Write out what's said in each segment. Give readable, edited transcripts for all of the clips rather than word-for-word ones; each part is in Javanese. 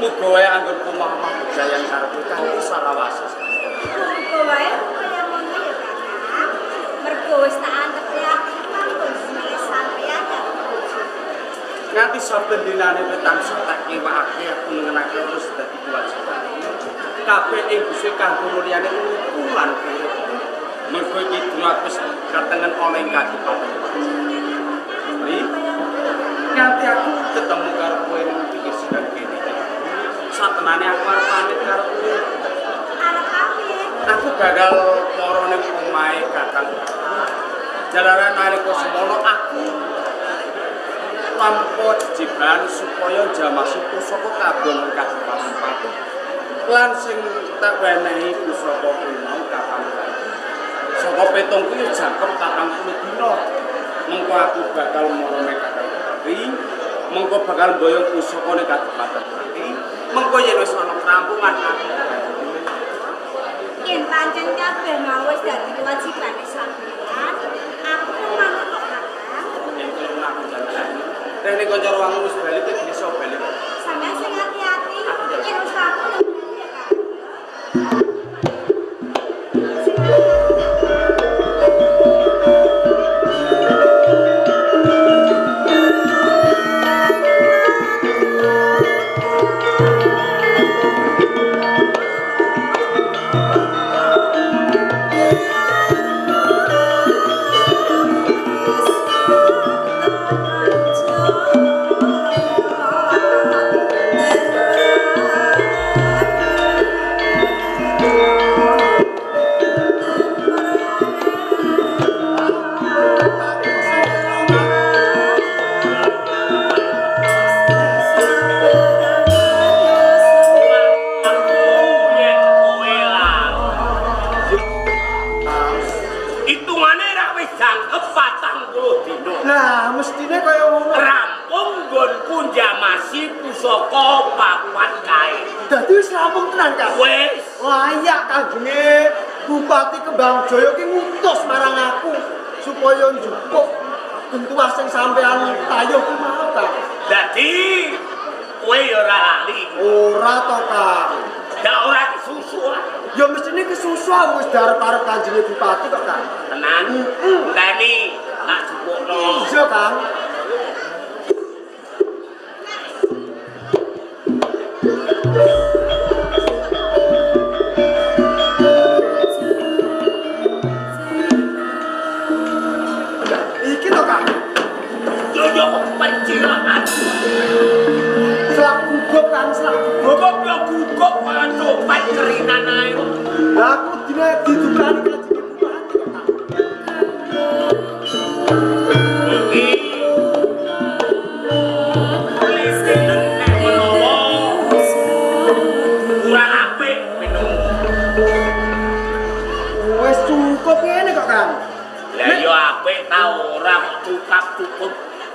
Muga wae anggon kumah-kumah budayan karep kanthi sarawase. Muga wae kaya ngono ya, Kakang. Mergo wis tak antep yakin panggon milih sampeyan ya. Nganti saben dinane tansah tak kiwake aku ngenake terus dadi kewajiban. Kabeh ing buse kanggo mulyane ukuran urip. Mergo iki dunia wis katengen ana ing kadipaten. Nganti aku ketemu karo kowe ning pikir sedang kene. Satenane aku arep pamit karo kowe. Arep pamit. Aku gagal moro ning omahe Kakang. Jalaran nalika semono aku tanpa jejeban supaya jamasi pusaka kabon kadipaten Pati. Lan sing tak wenehi pusaka kuwi mau Kakang. Saka petungku yo jangkep 40 dina. Mengko aku bakal moro ning Kakang. Mengko bakal boyong pusaka ning Kadipaten Pati. Mengko yen wis ana kerampungan aku. Yen pancen kabeh mau wis dadi kewajibane sampeyan, aku manut kok, Kakang. Yen kula aku jalan. Rene kanca ruangmu wis bali iki bisa bali. Sampeyan sing hati-hati. Yen wis aku ya, Kakang. Bupati Kembang Jaya ki ngutus marang aku supaya njupuk bentuah sing sampean tayuh ku mau ta. Dadi kowe ya ora lali. Ora to, Kang. Ndak ora kesusuan. Ya mestine kesusuan wis darep-arep Kanjeng Bupati kok, Kang. Tenan. Ndani tak jupukno. Iya, Kang.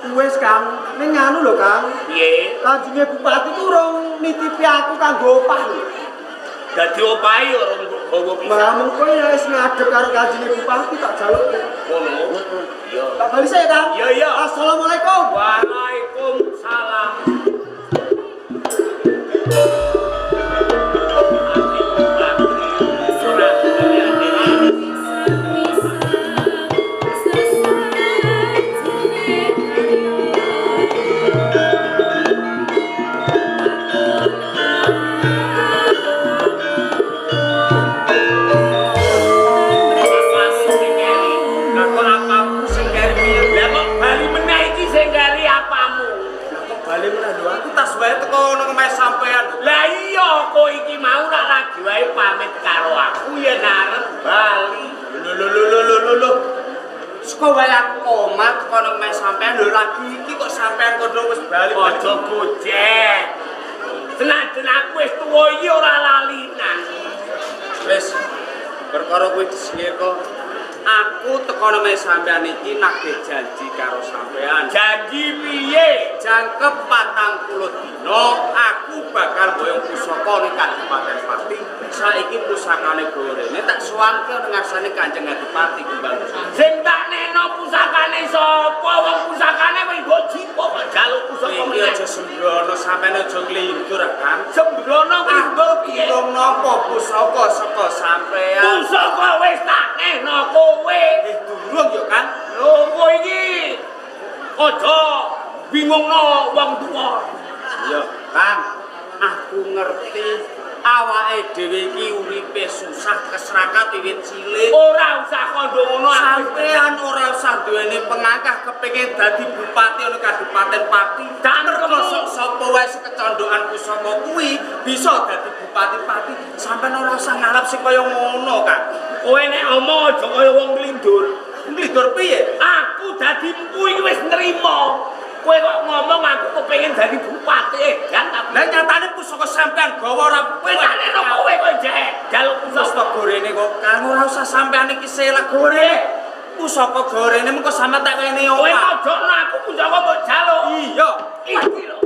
Wes Kang, ning anu lho Kang. Piye? Kanjenge Bupati ku urung nitipi aku kanggo opah lho. Dadi opahe urung gawa pisan. Lah mengko ya wis ngadeg karo Kanjenge Bupati tak jaluk. Ngono. Iya. Tak bali saya Kang. Iya iya. Assalamualaikum. Waalaikumsalam. Aja gojek. Senajan aku wis tuwa iki ora lalinan. Wis perkara kuwi disingkir kok. Aku teko nang sampean iki nagih janji karo sampean. Janji piye? Jangkep 40 dina aku bakal boyong pusaka ning Kadipaten Pati. saiki pusakane gorene tak suwanke ngarsane Kanjeng Adipati Kembang. Sing tak neno pusakane sapa? Wong pusakane wis mbok jipo kok jaluk pusaka Iki meneh. aja sembrono sampeyan aja nglindur Kang. Sembrono kuwi mbok piye? Durung napa pusaka saka sampeyan. Pusaka wis tak neno kowe. Durung yo Kang. Lho kowe iki aja bingungno wong tuwa. Yo Kang, aku ngerti awake dhewe iki uripe susah keserakat wiwit cilik. Ora usah kandha ngono Sampeyan ora usah duweni pengangkah kepengin dadi bupati ana Kabupaten Pati. Mergo sapa wae sing kecondokan pusaka kuwi bisa dadi bupati Pati. Sampeyan ora usah ngarep sing kaya ngono, Kang. kowe nek omong aja kaya wong nglindur. Nglindur piye? Aku dadi empu iki wis nrimo. Kowe kok ngomong aku kepengin dadi bupati kan tak. Lah nyatane pusaka sampeyan gawa ora Kowe tak neno kowe kok jek jaluk pusaka. pusaka gorene kok. Kang ora usah sampeyan iki selak gorene. Pusaka gorene mengko sampeyan tak kene Kowe omah. tojokno aku pusaka mbok jaluk. Iya. Iki lho.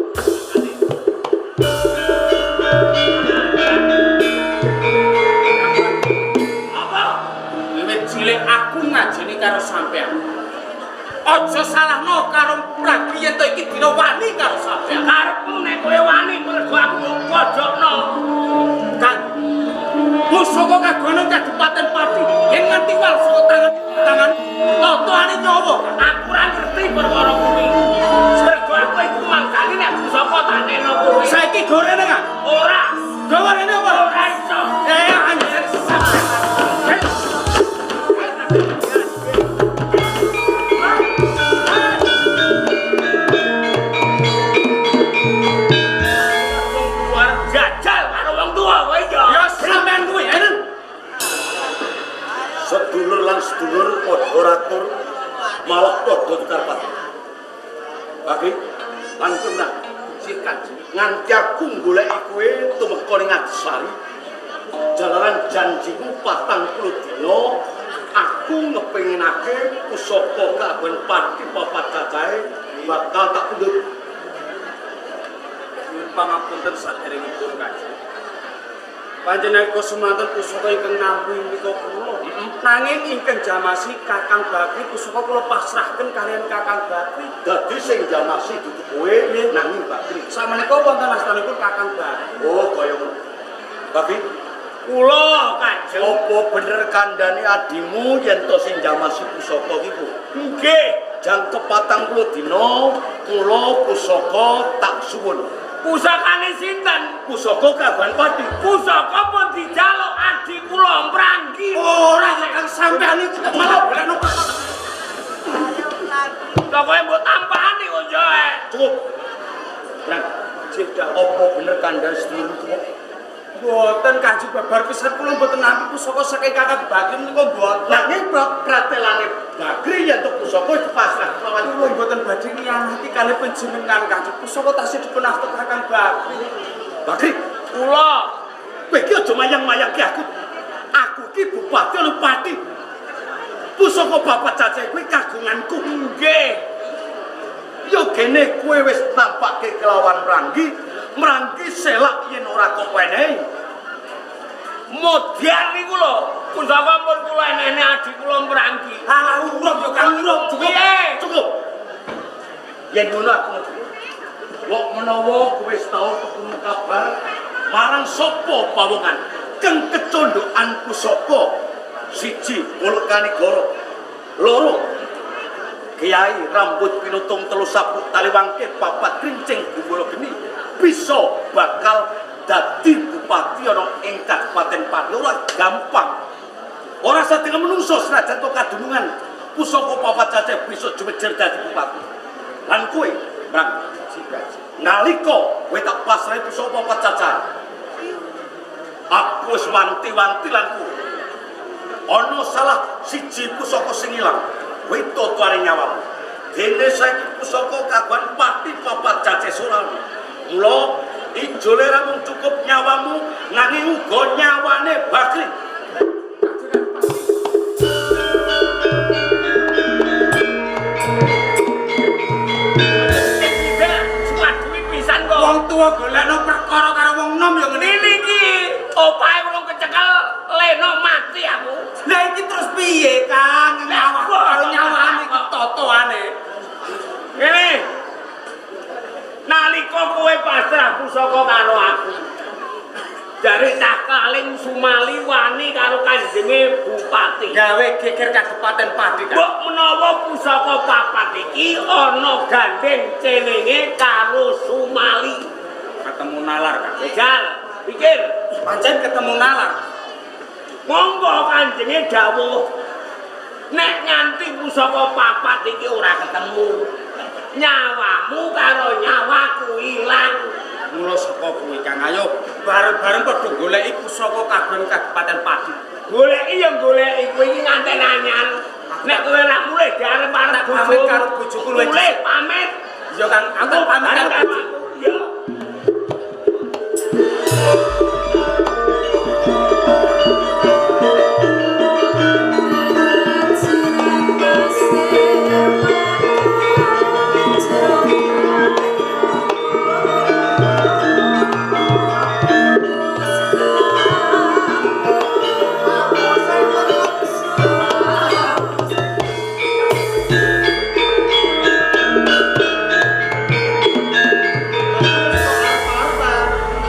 Apa? Wiwit cilik aku ngajeni karo sampeyan. Aja salahno karo Prabu yen to iki dina wani karo sampeyan. Karepmu nek kowe wani mergo aku mbok pojokno. Kang, pusaka kagono Kabupaten Pati yen nganti wal saka tangan totoane nyawa. Aku ora ngerti perkara kuwi. Mergo aku iku mangkane nek pusaka tak neno kowe. Saiki gorene Kang. Ora. Gorene apa? Ora iso. Anjir sampeyan. Luar jajal karo wong tuwa kowe yo. Ya sampeyan kuwi enen. Sedulur lan sedulur padha ratur malah padha tukar pati. Bagi lan kena Sikat. nganti aku goleki kowe tumeka ning Ngadisari. Jalaran janjiku 40 dina aku ngepenginake pusaka kaben pati papat cacahe bakal tak pundhut. Pangapunten saderengipun Kanjeng. Panjenengan kusumanten pusaka ingkang nampi menika kula. Nanging ingkang jamasi Kakang Bakri pusaka kula pasrahken kalian Kakang Bakri. Dadi sing jamasi dudu kowe nanging Bakri. Sameneika wonten astanipun Kakang Bakri. Oh kaya ngono. Bakri, Kula Kanjeng. apa bener kandhane adimu yen to sing jamasi pusaka iku? Nggih. Jang ke-40 dina kula pusaka tak suwun. Pusakane sinten? Pusaka kaban pati. Pusaka pun dijaluk adik kula Pranggi. Ora ya Kang sampeyan iki malah berano. Lah kowe mbok tampani kok yo. Cukup. Brang, cedak apa bener kandhane sedulur kuwi? Mboten Kanjeng babar pisan kula mboten nampi pusaka saking Kakang Bakri menika mboten. Lah ning pratelane Bakri yen to pusaka dipasrah lawan Kula mboten badhe ngiyanati kalih panjenengan Kanjeng. Pusaka tasih dipunastuk Kakang Bakri. Bakri, Kula kowe iki aja mayang-mayangke aku. Aku iki bupati lan pati. Pusaka bapak cacah kuwi kagunganku. nggih. Yo kene kowe wis nampake kelawan Pranggi, Pranggi selak yen ora kok wenehi. Modyan niku lho. Pusaka pun kula enene adik kula Pranggi. Alah urip yo Kang urip. Piye? Cukup. Yen ngono aku ngerti. Wong menawa kowe wis tau ketemu kabar marang sapa pawongan keng kecondokan pusaka siji Wulakanigara, loro Kiai rambut pinutung telu sabuk tali wangke papat krincing gumbala geni bisa bakal dadi bupati ana ing Kabupaten Pati. Ora gampang. Ora satenga menungso senajan to kadunungan pusaka papat cacah bisa jemejer dadi bupati. Lan kowe, Brang, nalika kowe tak pasrahi pusaka papat cacah. Aku wis wanti-wanti lan kowe. Ana salah siji pusaka sing ilang. Kowe totoane nyawamu. Dene saiki pusaka kagungan pati papat cacah Suralmi. Mula ijole ra mung cukup nyawamu nanging uga nyawane Bakri. Wong tuwa golekno perkara karo wong nom yo ngene. Ini iki opahe wong terus piye, Kang? Nyawane iki totoane. Ngene. Nalika kowe pasrah pusaka karo aku. Jare Cah Kaling Sumali wani karo kanjenge bupati. Gawe geger Kabupaten Pati, Kang. Mbok menawa pusaka papat iki ana gandeng cenenge karo Sumali. Ketemu nalar, Kang. Jajal, pikir. Pancen ketemu nalar. Monggo kanjenge dawuh. Nek nganti pusaka papat iki ora ketemu, nyawamu karo nyawaku ilang. Mula saka kuwi, Kang. Ayo bareng-bareng padha goleki pusaka kagem Kabupaten Pati. Goleki ya goleki, kowe iki nganten anyar. Nek kowe ora mulih diarep-arep Pamit karo bojoku luwih mulih pamit. Ya, Kang, aku pamit karo bojoku. Ya.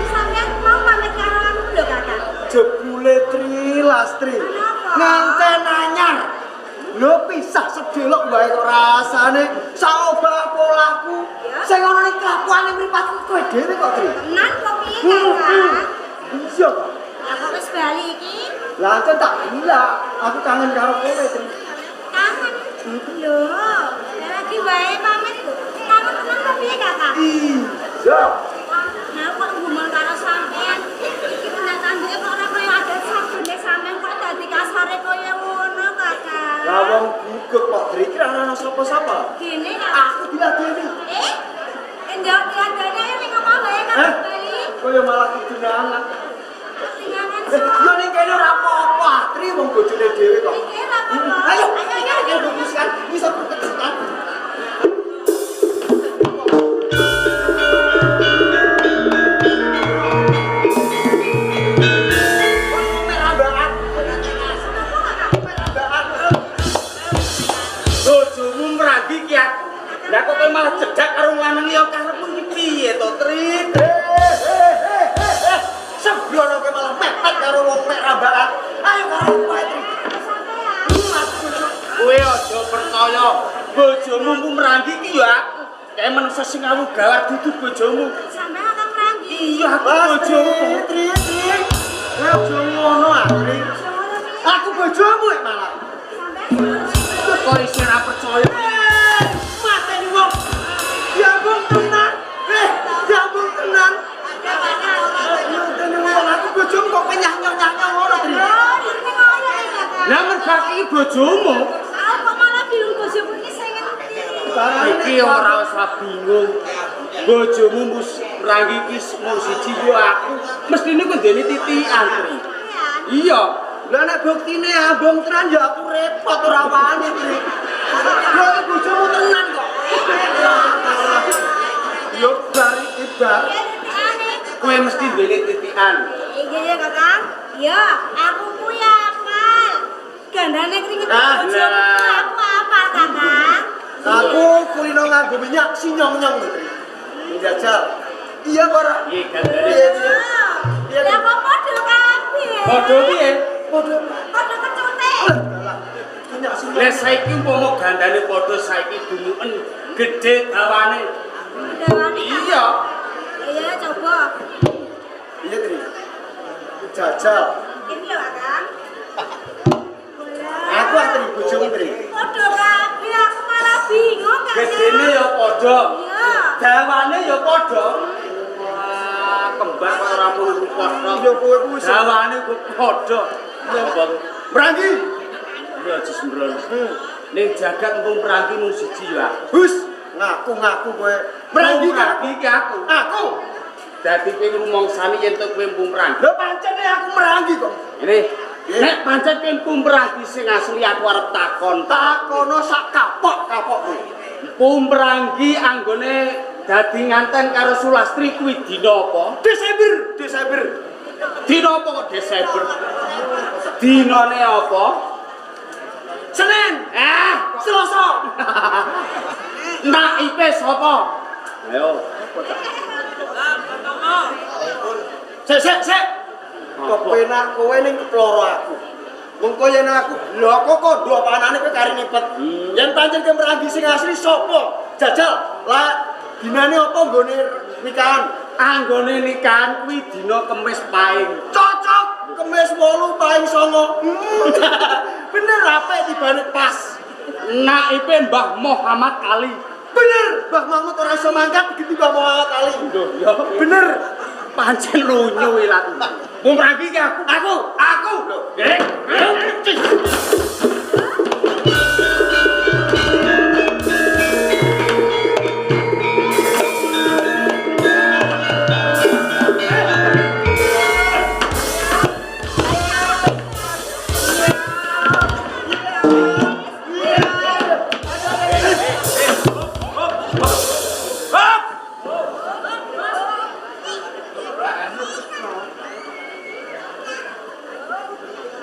Sampeyan mau pamit karo aku lho, Kakak. Jebule Tri Lastri nganten anyar lho pisah sedelok wae kok rasane saobah polaku sing ana ning kelakuane mripatku kowe dhewe kok Tri Tenan kok piye, Kakak? iya kok Lah kok wis bali iki? lah kan tak gila aku kangen karo kowe Tri Kangen. Lho, lagi wae pamit lho. Kangen tenan kok piye, Kakak? iya Nah, kok ngomong karo sampean. Iki tenan tanduke kok ora kaya ada sabune sampean kok dadi kasare kaya ngono, Kakak. lah wong guguk kok Tri kira ana sapa-sapa Gini, Kakak. aku diladeni Enggak diadani ayo ning omah wae Kakak bali. kowe malah kudune anak Ketinggalan yo ning kene ora apa-apa Tri wong bojone dhewe kok Iki ora apa-apa. ayo ayo. ayo musikan bisa perketan Bojomu meragi ki aku. Lah kok kowe malah cedak karo lanang ya karepmu iki piye to, Tri? sebrono kowe malah mepet karo wong mek rambakan ayo karo kowe Tri Kowe aja percaya. Bojomu ku meragi ki ya aku. Kayak manusia sing awu gawar dudu bojomu. Sampeyan akan meranggi. Iya, aku bojomu. Tri aja ngono ah Tri aku bojomu malah Kok isih ora percaya? mateni wong ya bung tenan ya bung tenan mateni wong aku bojomu kok penyah-nyah ngono Tri Lah mergaki iki bojomu. Kok malah bingung bojomu iki sing ngerti. Iki ora usah bingung. Bojomu meragi ki mung siji yo aku. Mestine ku ndene titikan, Tri. Iya. lah nek buktine abang tenan ya aku repot ora wani Tri lho iki bojomu tenan kok yo bari ibar Kowe mesti ndene titikan. Iya ya Kakak. Ya, aku kuwi apal. Gandane keringet Ah, bojomu lah. aku apal, Kakak. aku kulino nganggo minyak sinyong-nyong lho Tri njajal iya kok ora Iya, gandane. Iya, Ya kok padha kabeh. Padha piye? Padha Padha kecute. Alah, minyak sinyong. Lah saiki umpama gandane padha saiki dumuken gedhe dawane. Dawane. Iya. Iya, coba. Iya Tri. Jajal. Ini lho, Kakak. Aku Tri bojomu Tri. Padha kabeh aku malah bingung, Kakak. Gedene ya padha. Iya. Dawane ya padha. Wah, kembar kok ora mung padha. Iya kowe kuwi Dawane kok padha. Lembang. Meranggi. Ya aja sembrono. Ning jagat empung merangki mung siji ya. Hus, ngaku-ngaku kowe. Meranggi kan Merangki ki aku. aku. Dadi kowe rumongsani yen to kowe empung merangki. Lho pancene aku meranggi kok. Ini, nek pancen kowe empung merangki sing asli aku arep takon. Takono sak kapok-kapokku. Empung merangki anggone dadi nganten karo Sulastri kuwi dina apa? Desember. Dina apa kok Desember? Dinane apa? Senin. Selasa. Naipe sapa? Ayo. Sik. Kepenak kowe ning keploro aku. Mengko yen aku lho kok kondo panane kowe kari ngipet. Yen pancen ke Merangi sing asli sapa? Jajal. Lah dinane apa nggone nikahan? Anggone nikahan kuwi dina Kemis Pahing. Cocok. Kemis 8 Pahing 9. Bener apik tibane pas. Naipe Mbah Muhammad Ali. Bener, Mbah Mahmud ora iso mangkat diganti Mbah Muhammad Ali. Lho, ya Bener. pancen lunyu ilat. Wong Merangi ki aku. Lho, nggih.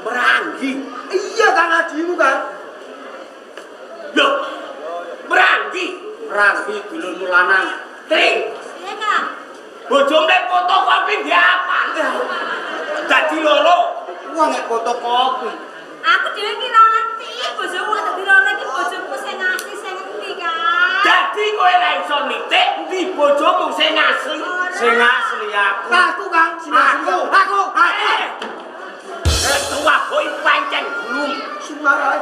Merangi. Iya Kang adimu kan. Loh. Merangi. Merangi dulurmu lanang. Tring. Iya, Kak. Bojone fotokopi diapa? Dadi loro. Wong nek fotokopi. Aku dhewe ki ora ngerti bojomu kok dadi loro iki bojomu sing asli sing endi, Kak? Dadi kowe ra iso nitik ndi bojomu sing asli. Sing asli aku. Aku Kang, sing asli. Aku. Tua kowe pancen gulung. Sumara.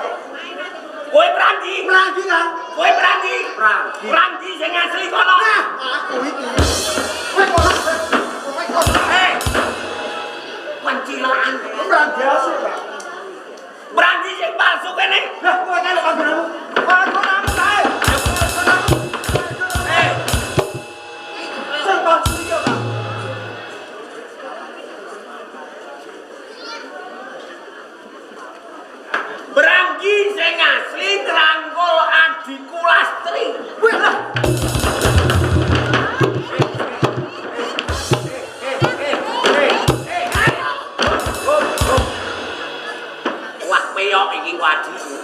Kowe Merangi. Merangi Kang. Kowe Merangi. Merangi. Merangi sing asli kono. Nah, aku iki. Kowe kok Pancilaan. Merangi asli Kang. Merangi sing palsu kene. Lah kowe kan panggonamu. Panggonamu kae. Sing palsu iki Kang. Merangi sing asli ngrangkul adikku Lastri. Wih lah. Wah peyok iki wadiku.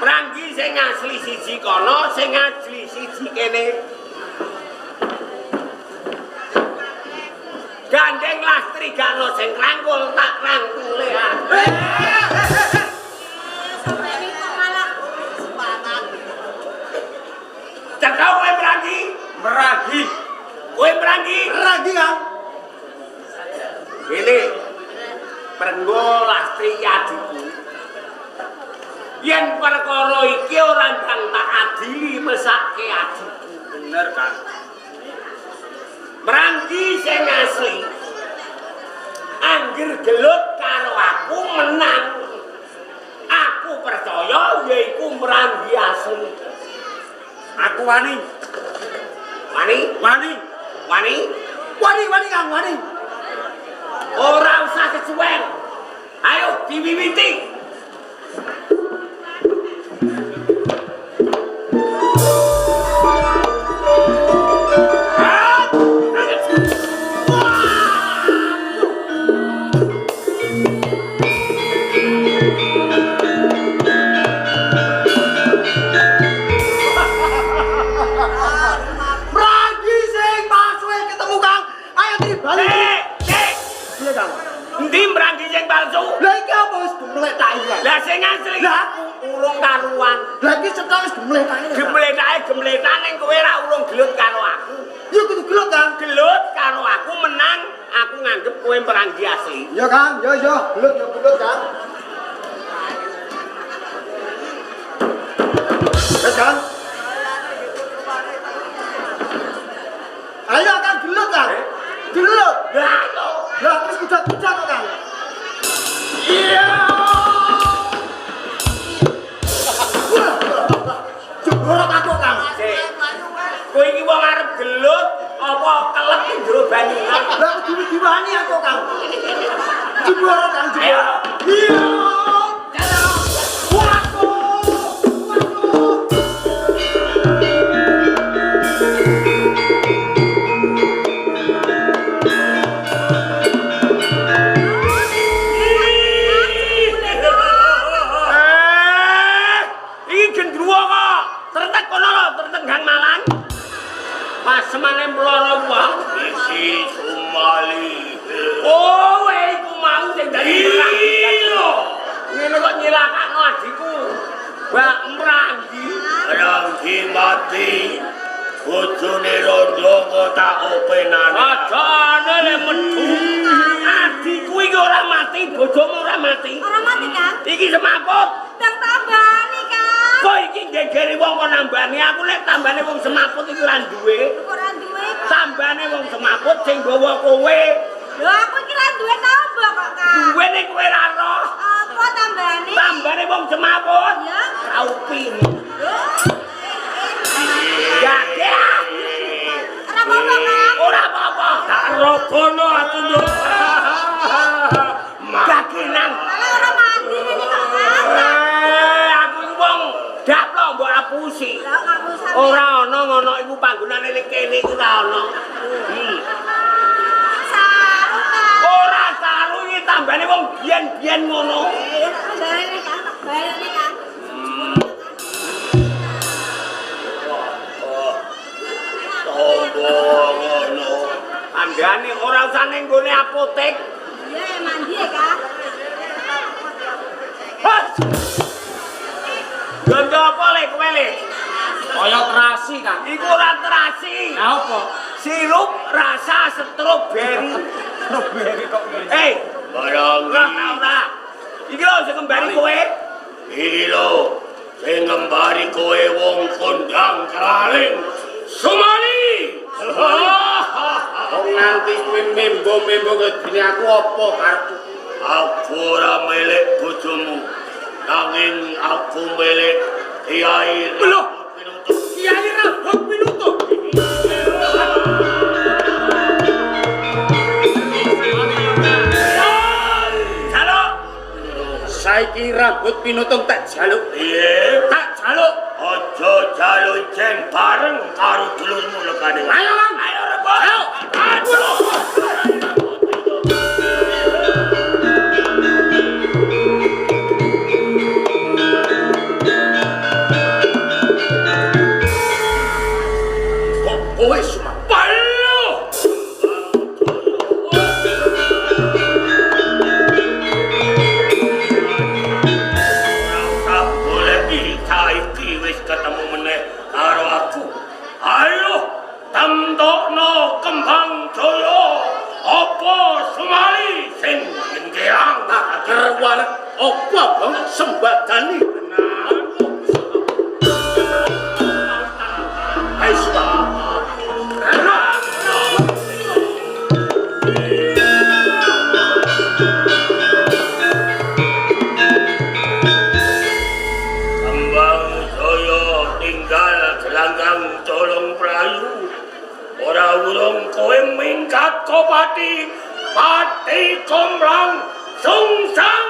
Merangi sing asli siji kono, sing asli siji kene. Gandeng Lastri gak ono sing rangkul tak rangkule. Sampai ini kok malah Cekau kowe Merangi. Merangi. Kowe Merangi. Merangi Kang. Ini Prenggo Lastri adikku. Yen perkara iki ora ndang tak adili mesake adikku. Bener kan? Merangi sing asli. Angger gelut karo aku menang. Aku percaya yaiku Merangi asli. Aku wani. Wani? Wani. Wani? Wani Kang, wani. Ora usah kesuwen. Ayo diwiwiti. Merangi sing palsu ketemu Kang. Ayo dibalik. Iya Kang. Endi Merangi sing palsu? Lah iki apa wis gemlethaki Kang? Lah sing asli. Lah urung karuan. Lah iki cetok wis gemlethaki. Gemletan ning kowe ora urung gelut karo aku. Yo kudu gelut Kang. Gelut karo aku menang, aku nganggep kowe Merangi asli. Yo Kang, yo gelut Kang. Wes Kang. Ayo Kang gelut Kang. Gelut. Lah ayo. Lah terus kudak-kudak kok Kang. Iya. Jebol aku Kang. Kowe iki wong arep gelut apa kelep ning jero banyu? Lah diwani aku Kang. Jebol Kang jebol. Ayo. Iya. tambane aku lek tambane wong semaput iku ora duwe. Ora duwe. Tambane wong semaput sing gawa kowe. Lho aku iki ra duwe tambah kok, Kak. Duwe nek kowe ora roh. Apa tambane? Tambane wong semaput. Ya. Kaupin. Ya. Ya. Ora apa-apa, Kak. Ora apa-apa. Tak rogono aku nduk. Gaginan. Lah ora mandi ngene kok, Kak. Aku wong daplo mbok apusi. Lah kamu sampe Ora ana ngono iku panggonane ning kene iku ora ana. saru, Kak. Ora saru iki tambane wong biyen-biyen ngono. Bayane, Kak. Bayane, Kak. Ngono. Andane ora usah ning gone apotek. Iya, mandi ya, Kak. Gondo apa lek kowe lek? Kaya terasi, Kang. Iku ora terasi. Lah apa? Sirup rasa stroberi. Stroberi kok ngene. Barang Ora. Iki lho sing kembali kowe. iki lho sing ngembari kowe wong kondang kraling Sumali. Kok nganti kuwi membo-membo ngene aku apa karepku? Aku ora melek bojomu, nanging aku melek Kiai Loh. Pinutup. Kiai Rambut Pinutup. Jaluk. Saiki Rambut Pinutup tak jaluk. Piye? Tak jaluk. Aja jaluk jen bareng karo dulurmu lekane. Ayo, Kang. Ayo rebut. Aduh. Kok kowe semua Palu. tak boleh iki wis ketemu meneh karo aku. Ayo tandokno kembang Jaya apa Sumali sing ngeang Tak kerwarek apa bang sembadani. Hai Sumali. Kembang Jaya tinggal gelanggang colong prayu. Ora urung kowe minggat kopati pati komlang sungsang